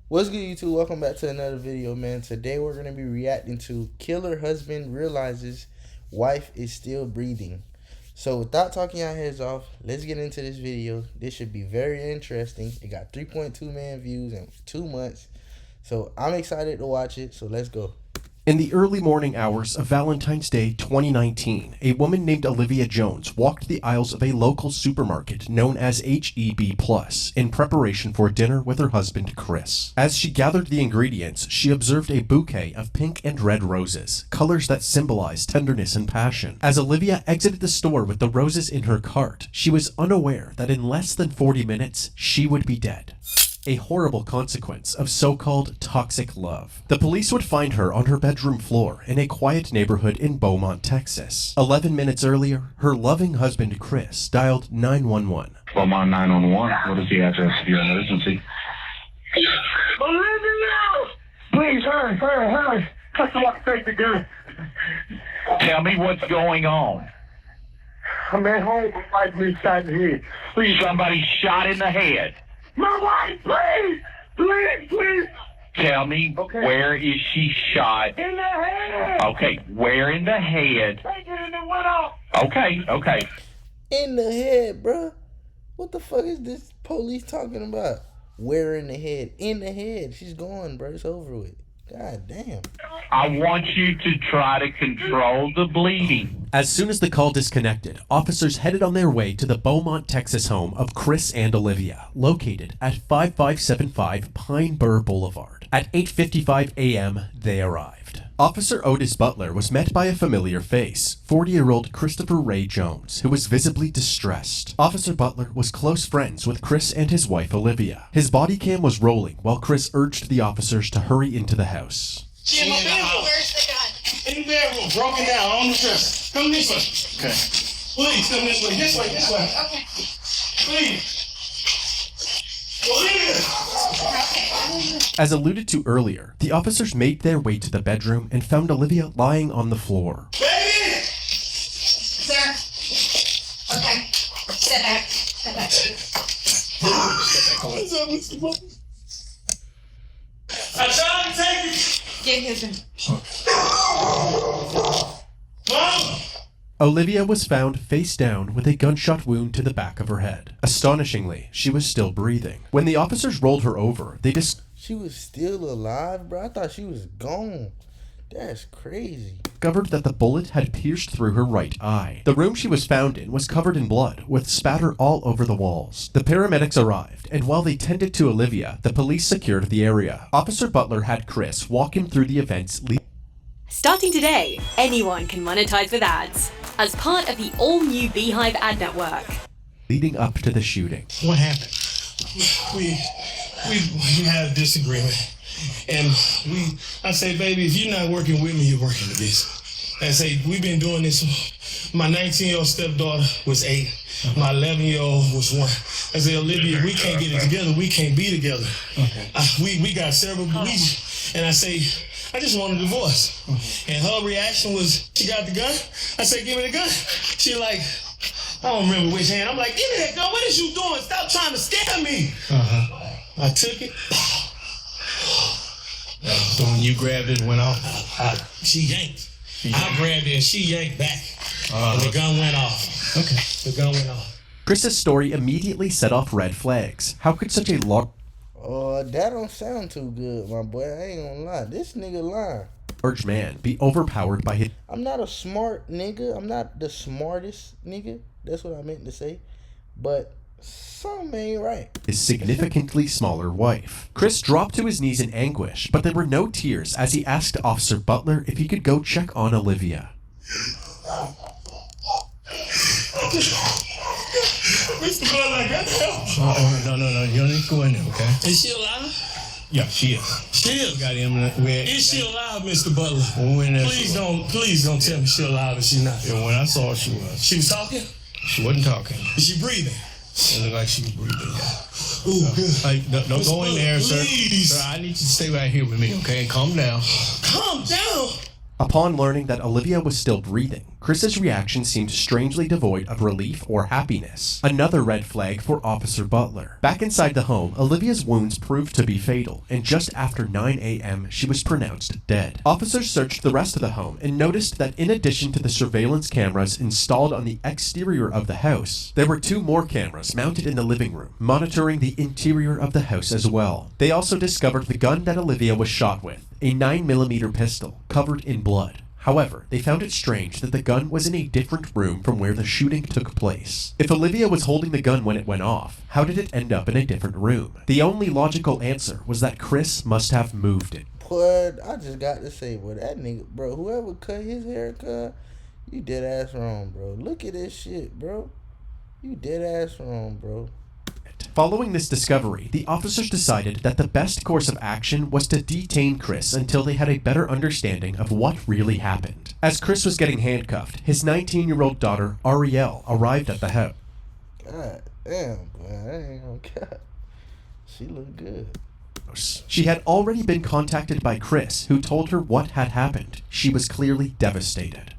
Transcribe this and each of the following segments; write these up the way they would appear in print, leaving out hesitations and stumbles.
What's good, YouTube? Welcome back to another video, man. Today we're going to be reacting to Killer Husband Realizes Wife is Still Breathing. So without talking our heads off, let's get into this video. This should be very interesting. It got 3.2 million views in 2 months. So I'm excited to watch it. So let's go. In the early morning hours of Valentine's Day 2019, a woman named Olivia Jones walked the aisles of a local supermarket known as HEB Plus in preparation for dinner with her husband Chris. As she gathered the ingredients, she observed a bouquet of pink and red roses, colors that symbolize tenderness and passion. As Olivia exited the store with the roses in her cart, she was unaware that in less than 40 minutes, she would be dead. A horrible consequence of so-called toxic love. The police would find her on her bedroom floor in a quiet neighborhood in Beaumont, Texas. 11 minutes earlier, her loving husband Chris dialed 911. Beaumont 911, what is the address of your emergency? Olivia! Please, hurry. Customer, take the gun. Tell me what's going on. I'm at home, my wife is shot in the head. Please. Somebody shot in the head. My wife, please. Tell me, Okay. Where is she shot? In the head. Okay, where in the head? Take it in the window. Okay. In the head, bruh. What the fuck is this police talking about? Where in the head? In the head. She's gone, bro. It's over with. God damn. I want you to try to control the bleeding. As soon as the call disconnected, officers headed on their way to the Beaumont, Texas home of Chris and Olivia, located at 5575 Pine Bur Boulevard. At 8:55 a.m., they arrived. Officer Otis Butler was met by a familiar face, 40-year-old Christopher Ray Jones, who was visibly distressed. Officer Butler was close friends with Chris and his wife Olivia. His body cam was rolling while Chris urged the officers to hurry into the house. In my bedroom. Where's the gun? In the bedroom, broken down on the dresser. Come this way. Okay. Please, come this way. This way. Okay. Please. Olivia! As alluded to earlier, the officers made their way to the bedroom and found Olivia lying on the floor. Baby! Sir. Okay. Step back. What's up, Mr. Butler? I tried to take it. Get his in. Mom! Olivia was found face down with a gunshot wound to the back of her head. Astonishingly, she was still breathing. When the officers rolled her over, they She was still alive, bro. I thought she was gone. That's crazy. discovered that the bullet had pierced through her right eye. The room she was found in was covered in blood, with spatter all over the walls. The paramedics arrived, and while they tended to Olivia, the police secured the area. Officer Butler had Chris walk him through the events Starting today, anyone can monetize with ads as part of the all-new Beehive ad network. leading up to the shooting. What happened? We had a disagreement. And I say, baby, if you're not working with me, you're working against me. I say, we've been doing this. My 19-year-old stepdaughter was 8. My 11-year-old was 1. I say, Olivia, we can't get it together. We can't be together. Okay. We got several bleeds. And I say, I just want a divorce. And her reaction was, she got the gun? I said, give me the gun. She like, I don't remember which hand. I'm like, give me that gun. What is you doing? Stop trying to scare me. I took it. So when you grabbed it, went off? She yanked. I grabbed it and she yanked back. And the gun went off. Okay. The gun went off. Chris's story immediately set off red flags. How could such a That don't sound too good, my boy. I ain't gonna lie. This nigga lying. large man be overpowered by his I'm not a smart nigga. I'm not the smartest nigga. That's what I meant to say. But something ain't right. significantly smaller wife? Chris dropped to his knees in anguish, but there were no tears as he asked Officer Butler if he could go check on Olivia. Mr. Butler, I got help. Oh, no. You don't need to go in there, okay? Is she alive? Yeah, she is. She is. Got him. Is she alive, Mr. Butler? When we went in there, Please don't tell me she's alive if she's not. Yeah, when I saw her, she was. She was talking? She wasn't talking. Is she breathing? It looked like she was breathing, yeah. Ooh, good. Hey, don't go in there, sir. Please. Sir, I need you to stay right here with me, okay? Calm down. Calm down. Upon learning that Olivia was still breathing, Chris's reaction seemed strangely devoid of relief or happiness. Another red flag for Officer Butler. Back inside the home, Olivia's wounds proved to be fatal, and just after 9 a.m., she was pronounced dead. Officers searched the rest of the home and noticed that in addition to the surveillance cameras installed on the exterior of the house, there were 2 more cameras mounted in the living room, monitoring the interior of the house as well. They also discovered the gun that Olivia was shot with, a 9mm pistol, covered in blood. However, they found it strange that the gun was in a different room from where the shooting took place. If Olivia was holding the gun when it went off, how did it end up in a different room? The only logical answer was that Chris must have moved it. But I just got to say, well, that nigga, bro, whoever cut his hair, you dead ass wrong, bro. Look at this shit, bro. You dead ass wrong, bro. Following this discovery, the officers decided that the best course of action was to detain Chris until they had a better understanding of what really happened. As Chris was getting handcuffed, his 19-year-old daughter, Ariel, arrived at the house. God damn, man, I ain't gonna cap. She look good. She had already been contacted by Chris, who told her what had happened. She was clearly devastated.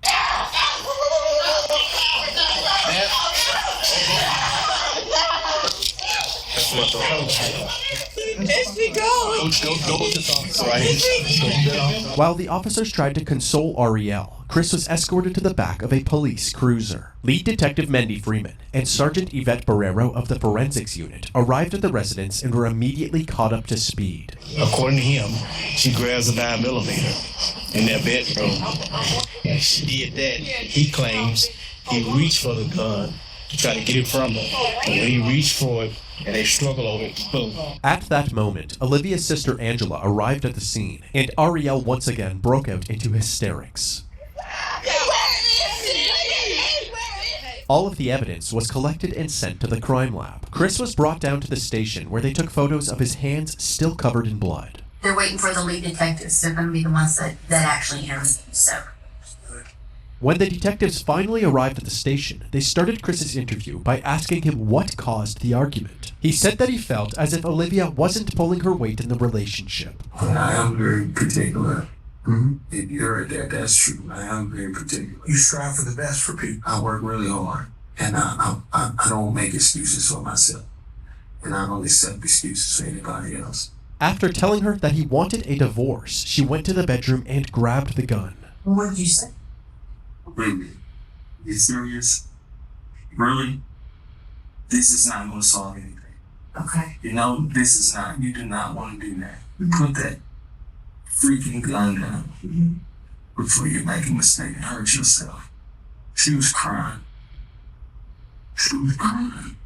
While the officers tried to console Ariel, Chris was escorted to the back of a police cruiser. Lead Detective Mendy Freeman and Sergeant Yvette Barrero of the Forensics Unit arrived at the residence and were immediately caught up to speed. According to him, she grabs a 9mm in their bedroom. And she did that. He claims he reached for the gun to try to get it from her. And when he reached for it, and they struggle over it, boom. At that moment, Olivia's sister Angela arrived at the scene, and Ariel once again broke out into hysterics. All of the evidence was collected and sent to the crime lab. Chris was brought down to the station where they took photos of his hands still covered in blood. They're waiting for the lead detectives. They're going to be the ones that actually interview you, so. When the detectives finally arrived at the station, they started Chris's interview by asking him what caused the argument. He said that he felt as if Olivia wasn't pulling her weight in the relationship. I am very particular. If you heard that, that's true. I am very particular. You strive for the best for people. I work really hard, and I don't make excuses for myself, and I don't accept excuses for anybody else. After telling her that he wanted a divorce, she went to the bedroom and grabbed the gun. What did you say? Really? You serious? Really? This is not going to solve anything. Okay. You know, you do not want to do that. Put that freaking gun down before you make a mistake and hurt yourself. She was crying. She was crying.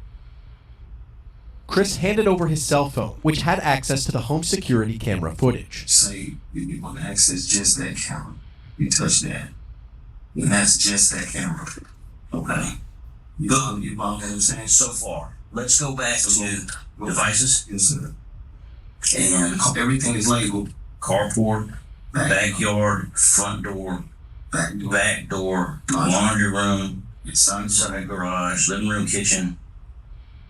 Chris handed over his cell phone, which had access to the home security camera footage. Say, if you want to access just that camera, you touch that. And that's just that camera. Okay? You follow what I'm saying? So far, let's go back to devices. Yes, sir. And everything is labeled. Carport, backyard, front door, back door, laundry room, inside garage, living room, kitchen.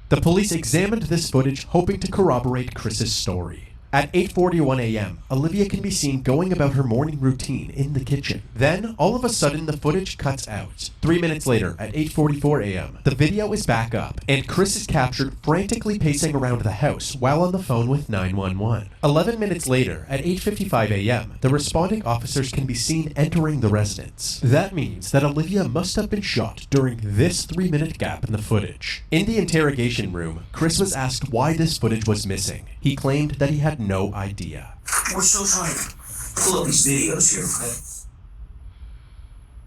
The police examined this footage, hoping to corroborate Chris's story. At 8:41 a.m., Olivia can be seen going about her morning routine in the kitchen. Then, all of a sudden, the footage cuts out. 3 minutes later, at 8:44 a.m., the video is back up, and Chris is captured frantically pacing around the house while on the phone with 911. 11 minutes later, at 8:55 a.m., the responding officers can be seen entering the residence. That means that Olivia must have been shot during this 3-minute gap in the footage. In the interrogation room, Chris was asked why this footage was missing. He claimed that he had no idea. We're still trying to pull up these videos here, okay?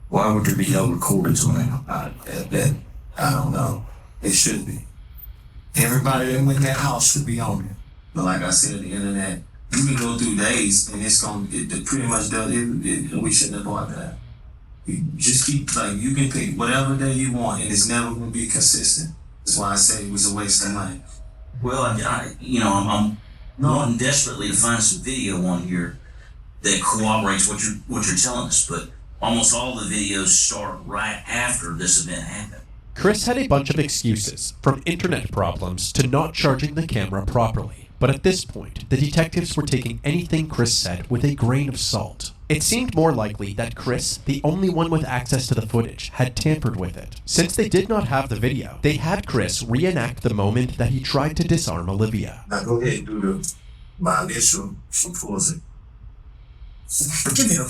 Why would there be no recordings on it? I don't know. It should be. Everybody that went in that house should be on it. But like I said, the internet, you can go through days and it pretty much does it. We shouldn't have bought that. You just keep, you can pick whatever day you want and it's never going to be consistent. That's why I say it was a waste of money. Well, I'm wanting desperately to find some video on here that corroborates what you're telling us, but almost all the videos start right after this event happened. Chris had a bunch of excuses, from internet problems to not charging the camera properly. But at this point, the detectives were taking anything Chris said with a grain of salt. It seemed more likely that Chris, the only one with access to the footage, had tampered with it. Since they did not have the video, they had Chris reenact the moment that he tried to disarm Olivia. Now go ahead and do my initial. She pulls it. Give me the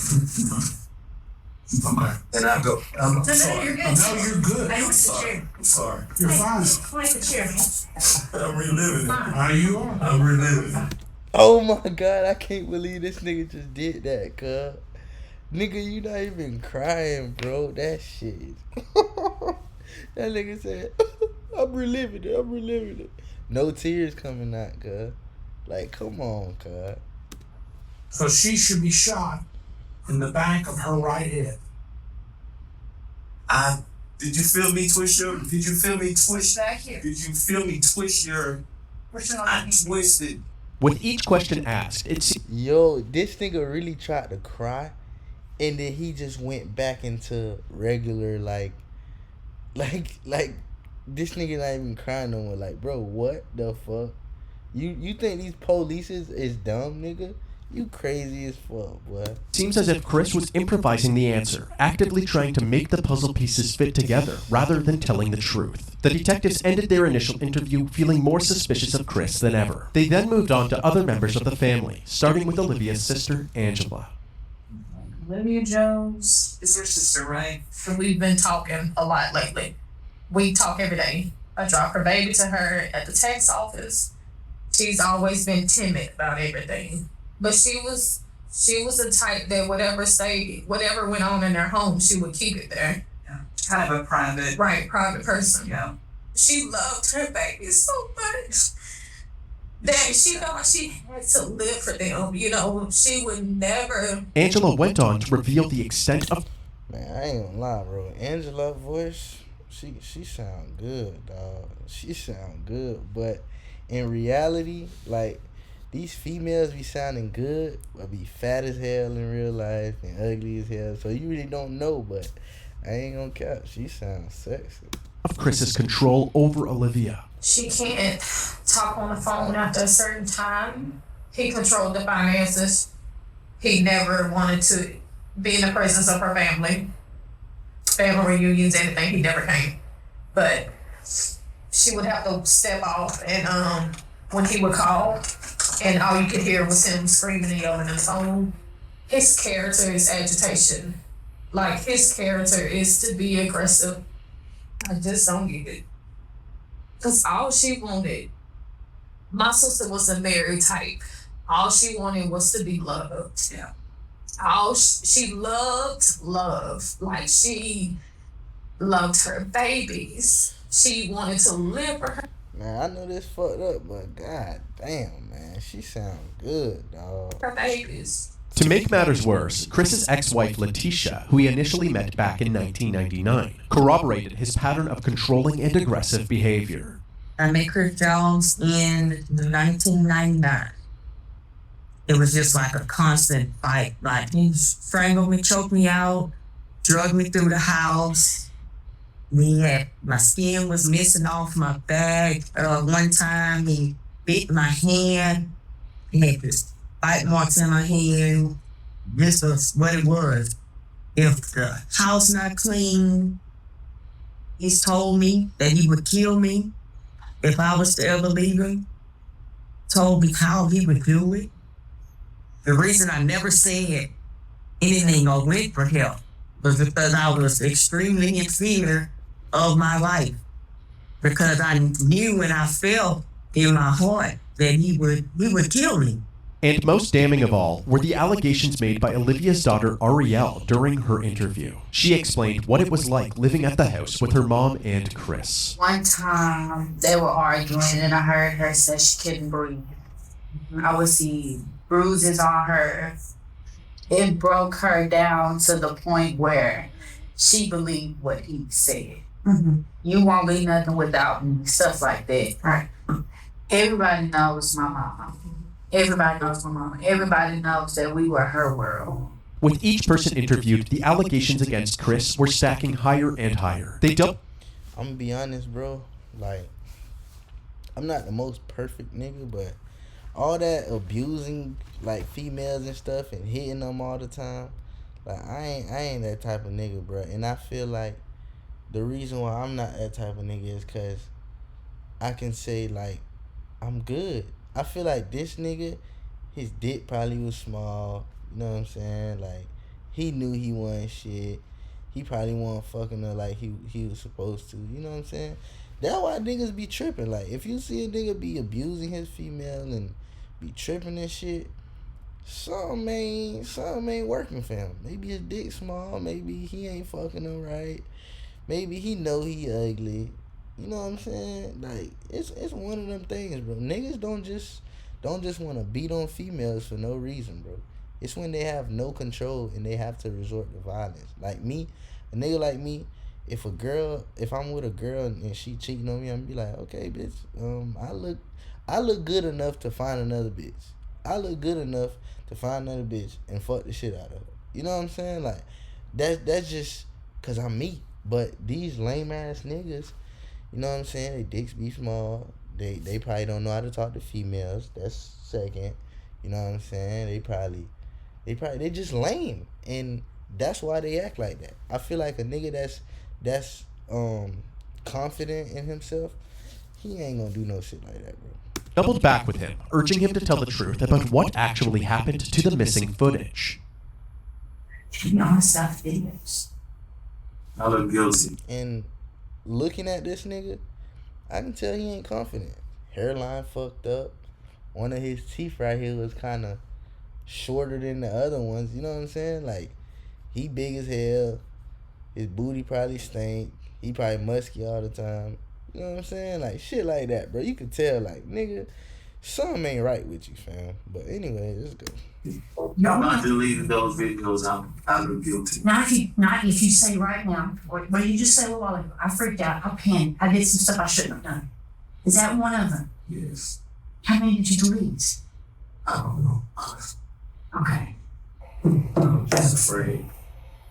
okay. And I go. I'm sorry. You're good. No, you're good. I I'm like the sorry. chair. I'm sorry. You're fine. I like the chair. I'm reliving it. Are you are? I'm reliving it. Oh my god, I can't believe this nigga just did that, cuz. Nigga, you not even crying, bro. That shit. That nigga said, I'm reliving it. No tears coming out, cuz. Like, come on, cuz. So she should be shot in the back of her right head. Did you feel me twist your? Did you feel me twist? Back here. Did you feel me twist your? I twisted. With each question asked, it seemed Yo, this nigga really tried to cry, and then he just went back into regular, like this nigga not even crying no more. Like, bro, what the fuck? You think these police is dumb, nigga? You crazy as fuck, boy. seems as if Chris was improvising the answer, actively trying to make the puzzle pieces fit together rather than telling the truth. The detectives ended their initial interview feeling more suspicious of Chris than ever. They then moved on to other members of the family, starting with Olivia's sister, Angela. Olivia Jones is her sister, right? And we've been talking a lot lately. We talk every day. I drop her baby to her at the tax office. She's always been timid about everything. But she was the type that whatever went on in their home, she would keep it there. Yeah. Kind of a private person. Yeah. She loved her baby so much that she thought she had to live for them. You know, she would never. Angela went on to reveal the extent of... Man, I ain't gonna lie, bro. Angela's voice, she sound good, dog. She sound good, but in reality, like, these females be sounding good, but be fat as hell in real life and ugly as hell. So you really don't know, but I ain't gonna cap. She sounds sexy. of Chris's control over Olivia. She can't talk on the phone after a certain time. He controlled the finances. He never wanted to be in the presence of her family. Family reunions, anything, he never came. But she would have to step off, and when he would call, and all you could hear was him screaming and yelling on the phone. His character is agitation. Like, his character is to be aggressive. I just don't get it. Because all she wanted, my sister was a married type. All she wanted was to be loved. Yeah. She loved love. Like, she loved her babies. She wanted to live for her. Man, I know this fucked up, but god damn, man, she sound good, dog. Her babies. To make matters worse, Chris's ex-wife Letitia, who he initially met back in 1999, corroborated his pattern of controlling and aggressive behavior. I met Chris Jones in 1999. It was just like a constant fight. Like, he strangled me, choked me out, drugged me through the house. My skin was missing off my back. One time he bit my hand. He had this bite marks in my hand. This was what it was. If the house not clean, he's told me that he would kill me if I was to ever leave him. Told me how he would do it. The reason I never said anything or went for help was because I was extremely in fear of my life. Because I knew and I felt in my heart that he would kill me. And most damning of all were the allegations made by Olivia's daughter Arielle during her interview. She explained what it was like living at the house with her mom and Chris. One time they were arguing and I heard her say she couldn't breathe. I would see bruises on her. It broke her down to the point where she believed what he said. Mm-hmm. You won't be nothing without me, stuff like that. Right. Everybody knows my mama. Everybody knows my mama. Everybody knows that we were her world. With each person interviewed, the allegations against Chris were stacking higher and higher. I'm gonna be honest, bro. Like, I'm not the most perfect nigga, but all that abusing like females and stuff and hitting them all the time. Like I ain't that type of nigga, bro. And I feel like the reason why I'm not that type of nigga is cause I can say like I'm good. I feel like this nigga, his dick probably was small. You know what I'm saying? Like he knew he wasn't shit. He probably wasn't fucking her like he was supposed to. You know what I'm saying? That's why niggas be tripping. Like if you see a nigga be abusing his female and be tripping and shit, something ain't working for him. Maybe his dick small. Maybe he ain't fucking her right. Maybe he know he ugly. You know what I'm saying? Like it's one of them things, bro. Niggas don't just want to beat on females for no reason, bro. It's when they have no control and they have to resort to violence. Like me, a nigga like me, if I'm with a girl and she cheating on me, I'm be like, okay, bitch, I look good enough to find another bitch. I look good enough to find another bitch and fuck the shit out of her. You know what I'm saying? Like that's just cause I'm me. But these lame ass niggas, you know what I'm saying? They dicks be small. They probably don't know how to talk to females. That's second. You know what I'm saying? They just lame, and that's why they act like that. I feel like a nigga that's confident in himself, he ain't gonna do no shit like that, bro. Doubled back with him, urging him to tell the truth about what actually happened to the missing footage. To be honest, I videos. I look guilty. And looking at this nigga, I can tell he ain't confident. Hairline fucked up. One of his teeth right here was kind of shorter than the other ones. You know what I'm saying? Like, he big as hell. His booty probably stink. He probably musky all the time. You know what I'm saying? Like, shit like that, bro. You can tell, like, nigga, something ain't right with you, fam. But anyway, let's go. I'm not deleting those videos. I look guilty. Not if you say right now, what you just said a while ago, I freaked out, I panicked, I did some stuff I shouldn't have done. Is that one of them? Yes. How many did you delete? I don't know. Okay. I'm just afraid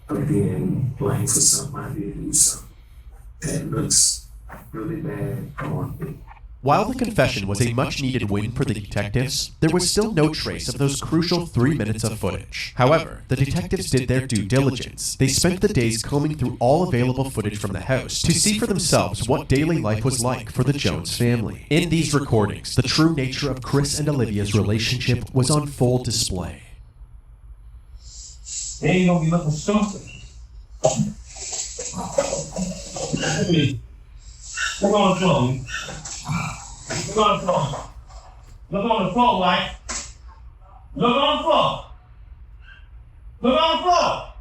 of being blamed for something I did do something that looks really bad on me. While the confession was a much-needed win for the detectives, there was still no trace of those crucial 3 minutes of footage. However, the detectives did their due diligence. They spent the days combing through all available footage from the house to see for themselves what daily life was like for the Jones family. In these recordings, the true nature of Chris and Olivia's relationship was on full display. They ain't gonna be looking stupid. Look on the floor. Look on the floor. Look on the floor, White. Look on the floor. Look on the floor.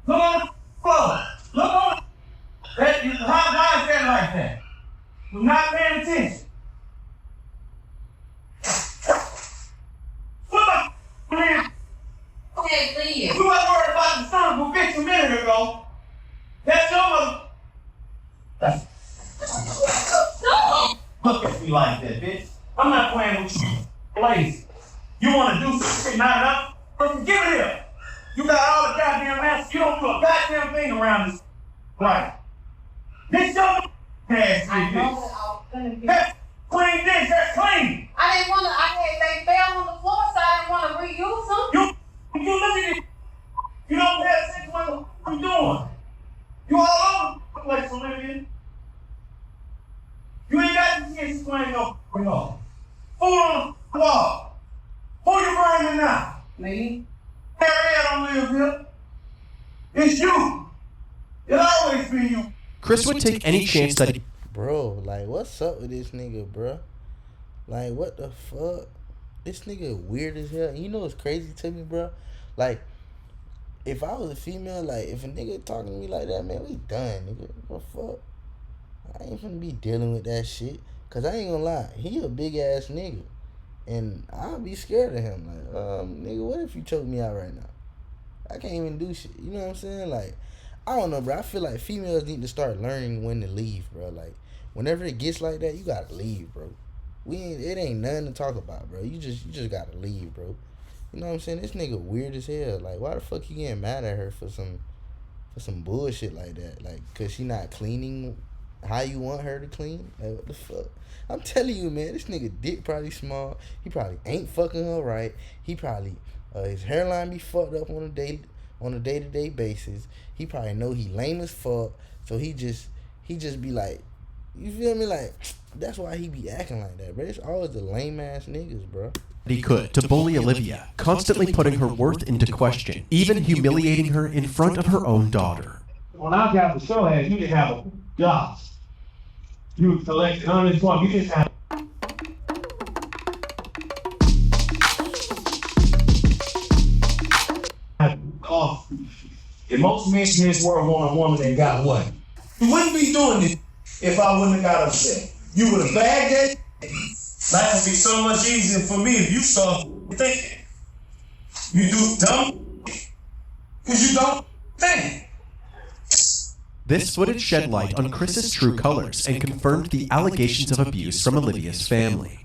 Look on the floor. Look on the... How is that like that? We're not paying attention. What the man? Okay, please. We weren't worried about the son who bitch a minute ago. That's your mother. Look at me like that, bitch. I'm not playing with you. Lazy. You want to do some shit, not enough? Give it here. You got all the goddamn answers. You don't do a goddamn thing around this. Right. This your ass, I know bitch. that I was gonna be. That's clean dish. That's clean. I didn't want to. They fell on the floor, so I didn't want to reuse them. You look at it. You don't pay attention to what you're doing. You all over the place, Olivia. You ain't got to get explain no off. Who on the wall? Who you burning now? Me? Harriet don't live here. It's you. It'll always be you. Chris would take any chance that he... Bro, like, what's up with this nigga, bro? Like, what the fuck? This nigga weird as hell. You know what's crazy to me, bro? Like, if I was a female, like, if a nigga talking to me like that, man, we done, nigga. What the fuck? I ain't finna be dealing with that shit. Cause I ain't gonna lie, he a big ass nigga. And I'll be scared of him. Like, nigga, what if you choke me out right now? I can't even do shit. You know what I'm saying? Like, I don't know, bro. I feel like females need to start learning when to leave, bro. Like, whenever it gets like that, you gotta leave, bro. It ain't nothing to talk about, bro. You just gotta leave, bro. You know what I'm saying? This nigga weird as hell. Like, why the fuck you getting mad at her for some bullshit like that? Like, cause she not cleaning how you want her to clean? Like, what the fuck? I'm telling you, man, this nigga dick probably small. He probably ain't fucking her right. He probably his hairline be fucked up on a day-to-day basis. He probably know he lame as fuck. So he just be like, you feel me? Like, that's why he be acting like that, bro. It's always the lame ass niggas, bro. He could to bully Olivia, constantly putting her worth into question, even humiliating her in front of her own daughter. When I got the show hands, you didn't have a job. You would collect unemployment. You just have. Off. If most men in this world want a woman that got what? You wouldn't be doing this if I wouldn't have got upset. You would have bagged it. Life would be so much easier for me if you start thinking. You do dumb because you don't think. This footage shed light on Chris's true colors and confirmed the allegations of abuse from Olivia's family.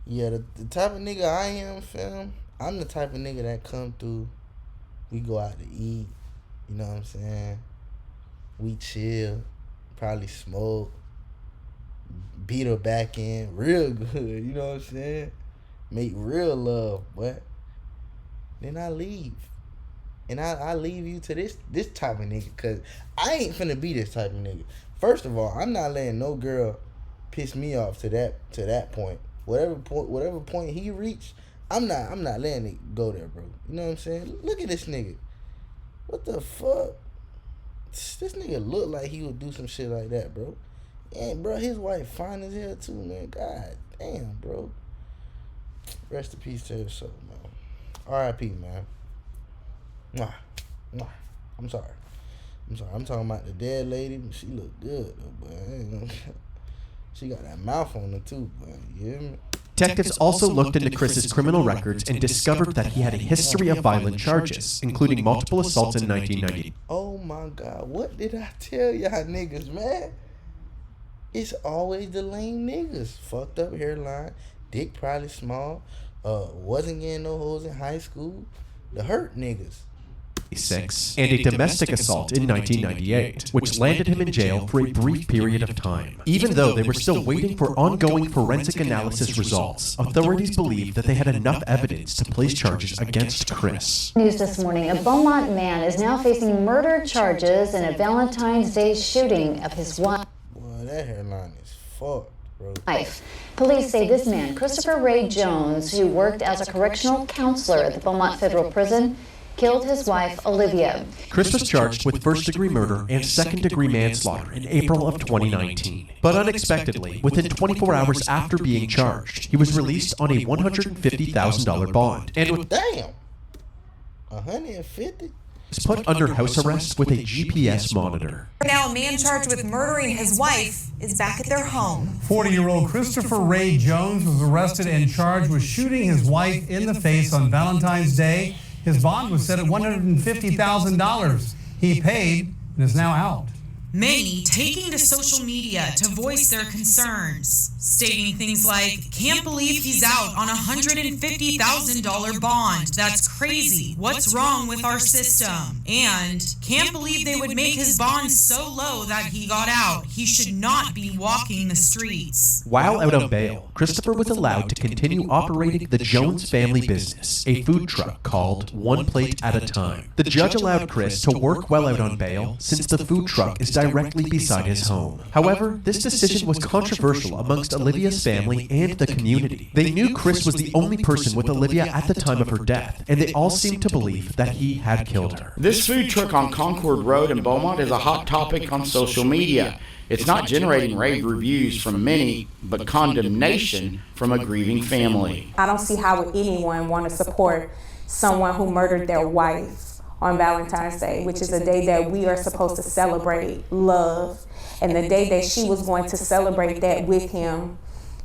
Yeah, the type of nigga I am, fam, I'm the type of nigga that come through. We go out to eat, you know what I'm saying? We chill, probably smoke, beat her back in real good, you know what I'm saying? Make real love, but then I leave. And I leave you to this type of nigga, because I ain't finna be this type of nigga. First of all, I'm not letting no girl piss me off to that point. Whatever point he reached, I'm not letting it go there, bro. You know what I'm saying? Look at this nigga. What the fuck? This nigga look like he would do some shit like that, bro. And bro, his wife fine as hell too, man. God damn, bro. Rest in peace to his soul, man. R.I.P., man. Mwah. I'm sorry. I'm talking about the dead lady. She look good though, but she got that mouth on her too, but you hear me? Detectives also looked into Chris's criminal records and discovered that he had a history of violent charges, including multiple assaults in 1990. Oh my God, what did I tell y'all niggas, man? It's always the lame niggas. Fucked up hairline, dick probably small, wasn't getting no hoes in high school. The hurt niggas. And a domestic assault in 1998, which landed him in jail for a brief period of time. Even though they were still waiting for ongoing forensic analysis results, authorities believed that they had enough evidence to place charges against Chris. News this morning, a Beaumont man is now facing murder charges in a Valentine's Day shooting of his wife. Boy, that hairline is fucked, bro. Police say this man, Christopher Ray Jones, who worked as a correctional counselor at the Beaumont Federal Prison, killed his wife, Olivia. Chris was charged with first-degree murder and second-degree manslaughter in April of 2019. But unexpectedly, within 24 hours after being charged, he was released on a $150,000 bond and was Damn! 150? put under house arrest with a GPS monitor. Now a man charged with murdering his wife is back at their home. 40-year-old Christopher Ray Jones was arrested and charged with shooting his wife in the face on Valentine's Day. His bond was set at $150,000. He paid and is now out. Many taking to social media to voice their concerns, stating things like, "Can't believe he's out on a $150,000 bond. That's crazy. What's wrong with our system?" And, "Can't believe they would make his bond so low that he got out. He should not be walking the streets." While out on bail, Christopher was allowed to continue operating the Jones family business, a food truck called One Plate at a Time. The judge allowed Chris to work while out on bail since the food truck is directly beside his home. However, this decision was controversial amongst Olivia's family and the community. They knew Chris was the only person with Olivia at the time of her death, and they all seemed to believe that he had killed her. This food truck on Concord Road in Beaumont is a hot topic on social media. It's not generating rave reviews from many, but condemnation from a grieving family. I don't see how would anyone want to support someone who murdered their wife on Valentine's Day, which is a day that we are supposed to celebrate love, and the day that she was going to celebrate that with him,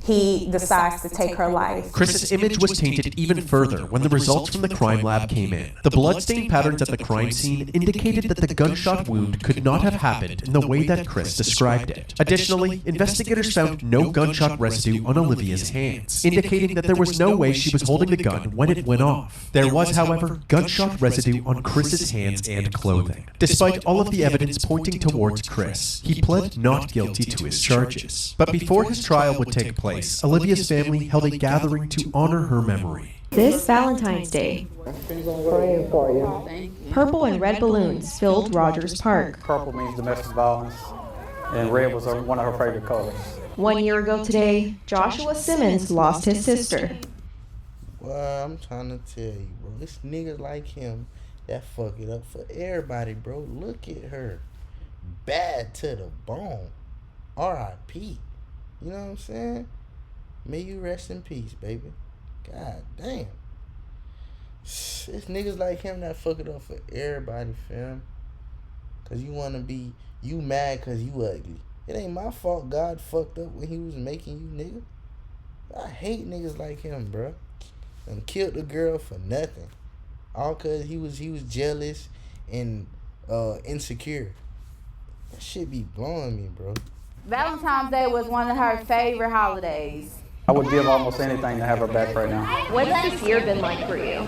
he decides to take her life. Chris's image was tainted even further when the results from the crime lab came in. The bloodstain patterns at the crime scene indicated that the gunshot wound could not have happened in the way that Chris described it. Additionally, investigators found no gunshot residue on Olivia's hands, indicating that there was no way she was holding the gun when it went off. There was, however, gunshot residue on Chris's hands and clothing. Despite all of the evidence pointing towards Chris, he pled not guilty to his charges. But before his trial would take place, Olivia's family held a gathering to honor her memory. This Valentine's Day, Praying for you. purple and red balloons filled Rogers Park. Purple means domestic violence, and red was one of her favorite colors. 1 year ago today, Joshua Simmons lost his sister. Well, I'm trying to tell you, bro. It's niggas like him that fuck it up for everybody, bro. Look at her. Bad to the bone. R.I.P. You know what I'm saying? May you rest in peace, baby. God damn. It's niggas like him that fuck it up for everybody, fam. Cause you wanna be, you mad cause you ugly. It ain't my fault God fucked up when he was making you, nigga. I hate niggas like him, bro. And killed the girl for nothing. All cause he was jealous and insecure. That shit be blowing me, bro. Valentine's Day was one of her favorite holidays. I would give almost anything to have her back right now. What has this year been like for you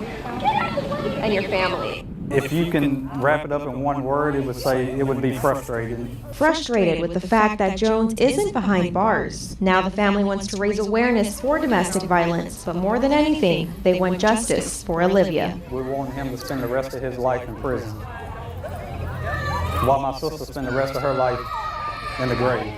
and your family? If you can wrap it up in one word, it would be frustrating. Frustrated with the fact that Jones isn't behind bars. Now the family wants to raise awareness for domestic violence, but more than anything, they want justice for Olivia. We want him to spend the rest of his life in prison, while my sister spend the rest of her life in the grave.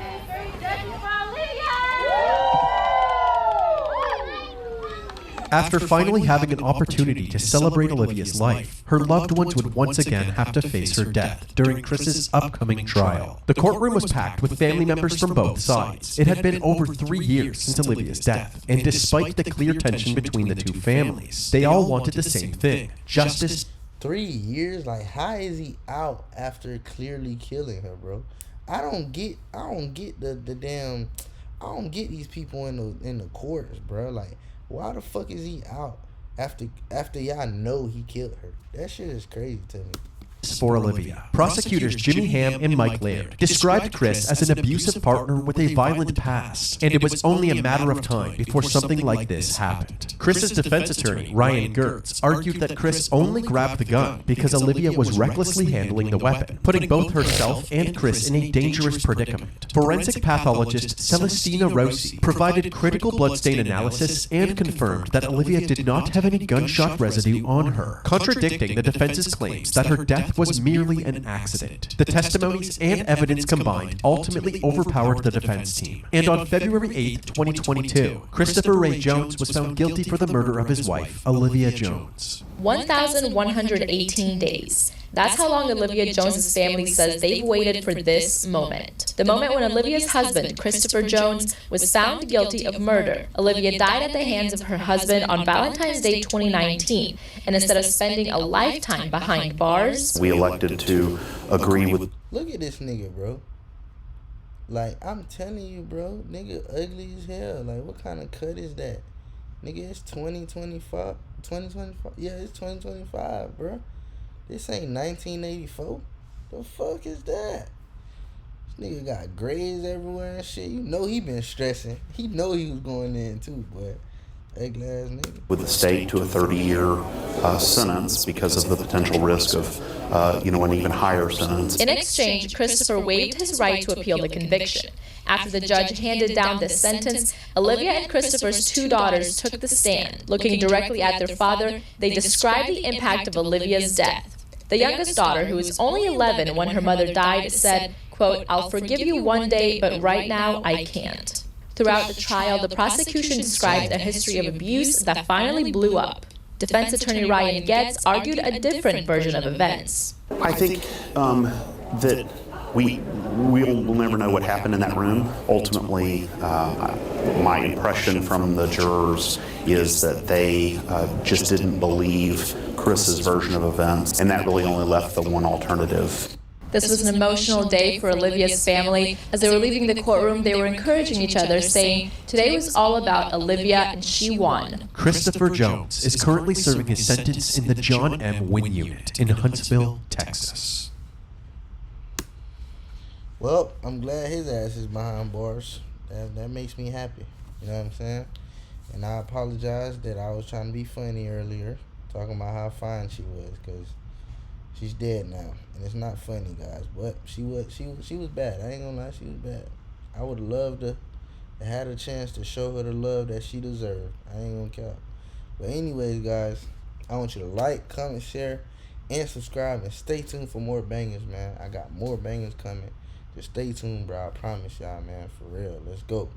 After finally having an opportunity to celebrate Olivia's life, her loved ones would once again have to face her death during Chris's upcoming trial. The courtroom was packed with family members from both sides. It had been over 3 years since Olivia's death, and despite the clear tension between the two families, they all wanted the same thing: justice. 3 years? Like, how is he out after clearly killing her, bro? I don't get the damn, I don't get these people in the courts, bro. Like, why the fuck is he out after y'all know he killed her? That shit is crazy to me. For Olivia, prosecutors Jimmy Ham and Mike Laird described Chris as an abusive partner with a violent past, and it was only a matter of time before something like this happened. Chris's defense attorney, Ryan Gertz, argued that Chris only grabbed the gun because Olivia was recklessly handling the weapon, putting both herself and Chris in a dangerous predicament. Forensic pathologist Celestina Rossi provided critical bloodstain analysis and confirmed that Olivia did not have any gunshot residue on her, contradicting the defense's claims that her death was merely an accident. The testimonies and evidence combined ultimately overpowered the defense team. And on February 8, 2022, Christopher Ray Jones was found guilty for the murder of his wife, Olivia Jones. 1,118 days. That's how long Olivia Jones's family says they've waited for this moment. The moment when Olivia's husband, Christopher Jones, was found guilty of murder. Olivia died at the hands of her husband on Valentine's Day 2019, and instead of spending a lifetime behind bars, we elected to agree with... Look at this nigga, bro. Like, I'm telling you, bro, nigga ugly as hell. Like, what kind of cut is that? Nigga, it's 2025. Yeah, it's 2025, bro. This ain't 1984. The fuck is that? This nigga got grades everywhere and shit. You know he been stressing. He know he was going in too, but ugly ass nigga. With the state to a 30-year sentence because of the potential risk of, an even higher sentence. In exchange, Christopher waived his right to appeal the conviction. After the judge handed down this sentence, Olivia and Christopher's 2 daughters took the stand. Looking directly at their father, they described the impact of Olivia's death. The youngest daughter, who was only 11 when her mother died, said, quote, "I'll forgive you one day, but right now I can't." Throughout the trial, the prosecution described a history of abuse that finally blew up. Defense attorney Ryan Getz argued a different version of events. I think that we'll never know what happened in that room. Ultimately, my impression from the jurors is that they just didn't believe Chris's version of events, and that really only left the one alternative. This was an emotional day for Olivia's family. As they were leaving the courtroom, they were encouraging each other, saying, "Today was all about Olivia and she won." Christopher Jones is currently serving his sentence in the John M. Wynn Unit in Huntsville, Texas. Well, I'm glad his ass is behind bars. That makes me happy. You know what I'm saying? And I apologize that I was trying to be funny earlier, talking about how fine she was, because she's dead now, and it's not funny, guys. But she was bad. I ain't gonna lie, she was bad. I would have loved to had a chance to show her the love that she deserved. I ain't gonna count. But anyways, guys, I want you to like, comment, share, and subscribe, and stay tuned for more bangers, man. I got more bangers coming. Just stay tuned, bro. I promise y'all, man. For real. Let's go.